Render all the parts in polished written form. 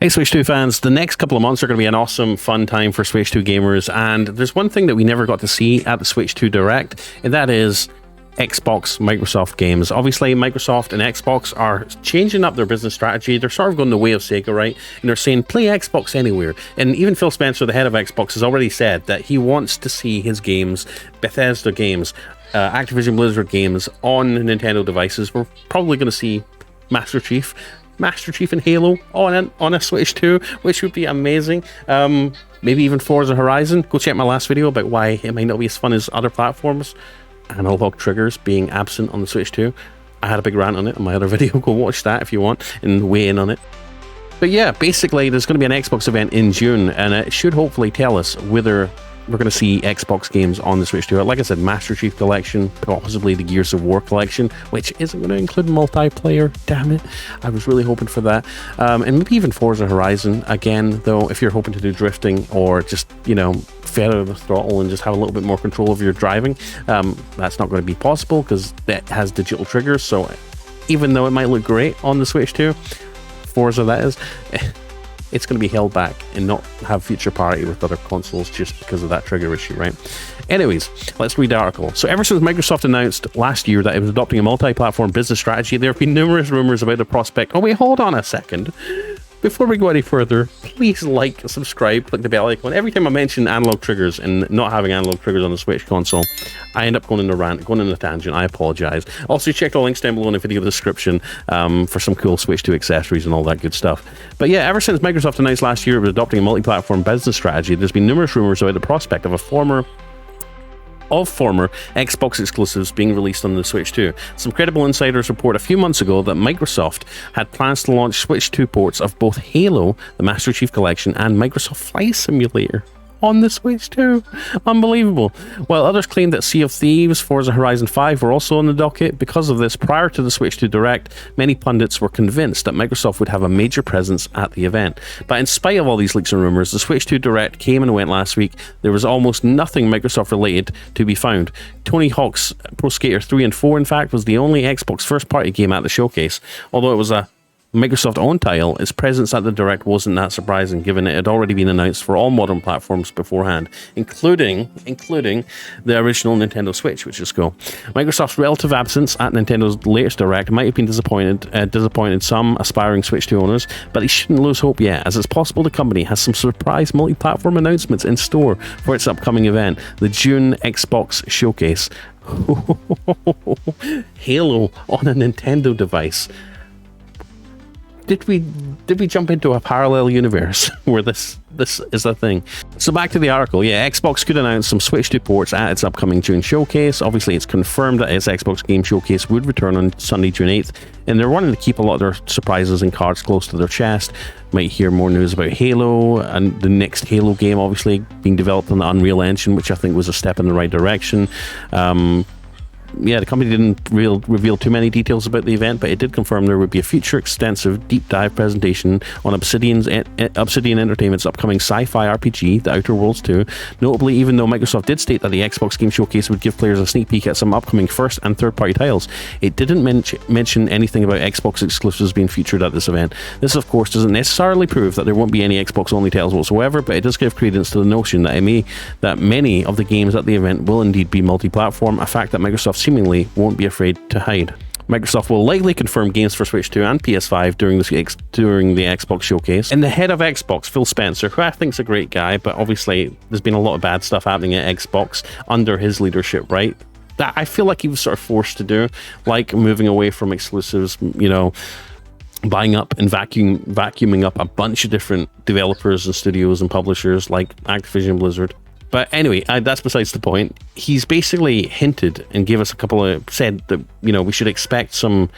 Hey Switch 2 fans, the next couple of months are going to be an awesome, fun time for Switch 2 gamers, and there's one thing that we never got to see at the Switch 2 Direct, and that is Xbox Microsoft games. Obviously, Microsoft and Xbox are changing up their business strategy. They're sort of going the way of Sega, right? And they're saying, play Xbox anywhere. And even Phil Spencer, the head of Xbox, has already said that he wants to see his games, Bethesda games, Activision Blizzard games on Nintendo devices. We're probably going to see Master Chief and Halo on a Switch 2, which would be amazing. Maybe even Forza Horizon. Go check my last video about why it might not be as fun as other platforms. Analog triggers being absent on the Switch 2. I had a big rant on it in my other video. Go watch that if you want and weigh in on it. But yeah, basically there's going to be an Xbox event in June, and it should hopefully tell us whether we're going to see Xbox games on the Switch 2. Like I said, Master Chief Collection, possibly the Gears of War Collection, which isn't going to include multiplayer. Damn it. I was really hoping for that. And maybe even Forza Horizon. Again, though, if you're hoping to do drifting or just, feather the throttle and just have a little bit more control of your driving, that's not going to be possible because that has digital triggers. So even though it might look great on the Switch 2, Forza that is, it's going to be held back and not have future parity with other consoles just because of that trigger issue, right? Anyways, let's read the article. So ever since Microsoft announced last year that it was adopting a multi-platform business strategy, there have been numerous rumors about the prospect. Oh wait, hold on a second. Before we go any further, please like, subscribe, click the bell icon. Every time I mention analog triggers and not having analog triggers on the Switch console, I end up going in a rant, going in a tangent. I apologize. Also, check the links down below in the video description for some cool Switch 2 accessories and all that good stuff. But yeah, ever since Microsoft announced last year it was adopting a multi-platform business strategy, there's been numerous rumors about the prospect of former Xbox exclusives being released on the Switch 2. Some credible insiders report a few months ago that Microsoft had plans to launch Switch 2 ports of both Halo, the Master Chief Collection, and Microsoft Flight Simulator on the Switch 2. Unbelievable. While others claimed that Sea of Thieves, Forza Horizon 5 were also on the docket. Because of this, prior to the Switch 2 Direct, many pundits were convinced that Microsoft would have a major presence at the event. But in spite of all these leaks and rumors, the Switch 2 Direct came and went last week. There was almost nothing Microsoft related to be found. Tony Hawk's Pro Skater 3 and 4, in fact, was the only Xbox first-party game at the showcase. Although it was a Microsoft-owned title, its presence at the Direct wasn't that surprising, given it had already been announced for all modern platforms beforehand, including the original Nintendo Switch, which is cool. Microsoft's relative absence at Nintendo's latest Direct might have been disappointed some aspiring Switch 2 owners, but they shouldn't lose hope yet, as it's possible the company has some surprise multi-platform announcements in store for its upcoming event, the June Xbox Showcase. Halo on a Nintendo device. Did we jump into a parallel universe where this is a thing? So back to the article. Yeah, Xbox could announce some Switch 2 ports at its upcoming June showcase. Obviously, it's confirmed that its Xbox Game Showcase would return on Sunday, June 8th, and they're wanting to keep a lot of their surprises and cards close to their chest. Might hear more news about Halo and the next Halo game, obviously being developed on the Unreal Engine, which I think was a step in the right direction. Yeah, the company didn't reveal too many details about the event, but it did confirm there would be a future extensive deep dive presentation on Obsidian Entertainment's upcoming sci-fi RPG, The Outer Worlds 2. Notably, even though Microsoft did state that the Xbox Game Showcase would give players a sneak peek at some upcoming first and third-party titles, it didn't mention anything about Xbox exclusives being featured at this event. This, of course, doesn't necessarily prove that there won't be any Xbox-only titles whatsoever, but it does give credence to the notion that many of the games at the event will indeed be multi-platform, a fact that Microsoft seemingly won't be afraid to hide. Microsoft will likely confirm games for Switch 2 and PS5 during the Xbox showcase. And the head of Xbox, Phil Spencer, who I think is a great guy, but obviously there's been a lot of bad stuff happening at Xbox under his leadership, right? That I feel like he was sort of forced to do, like moving away from exclusives, buying up and vacuuming up a bunch of different developers and studios and publishers like Activision Blizzard. But anyway, that's besides the point. He's basically hinted and gave us said that, we should expect some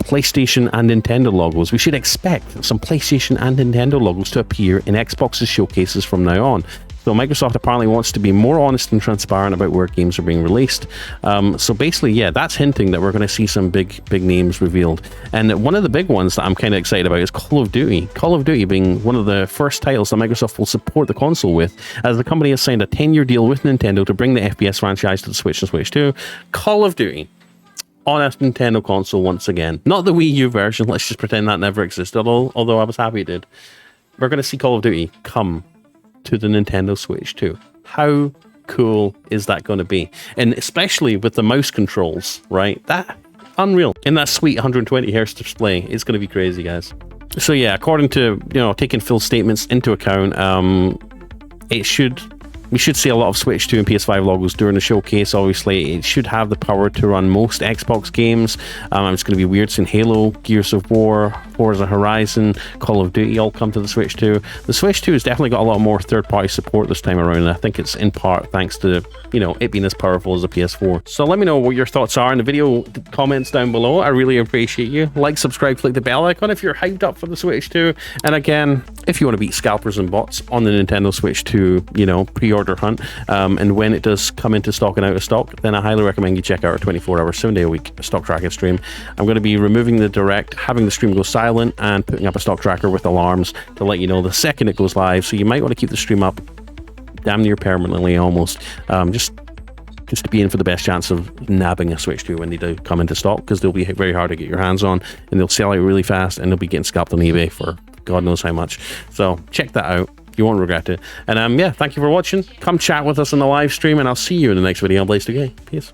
PlayStation and Nintendo logos. We should expect some PlayStation and Nintendo logos to appear in Xbox's showcases from now on. So Microsoft apparently wants to be more honest and transparent about where games are being released. So basically, yeah, that's hinting that we're going to see some big names revealed. And one of the big ones that I'm kind of excited about is Call of Duty. Call of Duty being one of the first titles that Microsoft will support the console with, as the company has signed a 10-year deal with Nintendo to bring the FPS franchise to the Switch and Switch 2. Call of Duty on a Nintendo console once again. Not the Wii U version, let's just pretend that never existed, although I was happy it did. We're going to see Call of Duty come to the Nintendo Switch 2. How cool is that going to be? And especially with the mouse controls, right? That unreal. In that sweet 120 hertz display, it's going to be crazy, guys. So yeah, according to, taking Phil's statements into account, we should see a lot of Switch 2 and PS5 logos during the showcase. Obviously, it should have the power to run most Xbox games. It's going to be weird seeing Halo, Gears of War, Forza Horizon, Call of Duty all come to the Switch 2. The Switch 2 has definitely got a lot more third-party support this time around, and I think it's in part thanks to, it being as powerful as a PS4. So let me know what your thoughts are in the video comments down below. I really appreciate you. Like, subscribe, click the bell icon if you're hyped up for the Switch 2. And again, if you want to beat scalpers and bots on the Nintendo Switch 2, pre-order hunt, and when it does come into stock and out of stock, then I highly recommend you check out our 24-hour 7-day-a-week stock tracking stream. I'm going to be removing the direct, having the stream go silent, and putting up a stock tracker with alarms to let you know the second it goes live. So you might want to keep the stream up damn near permanently almost, just to be in for the best chance of nabbing a Switch 2 when they do come into stock, because they'll be very hard to get your hands on, and they'll sell out really fast, and they'll be getting scalped on eBay for God knows how much. So check that out. You won't regret it. And yeah, thank you for watching. Come chat with us on the live stream, and I'll see you in the next video on Blaze 2K. Peace.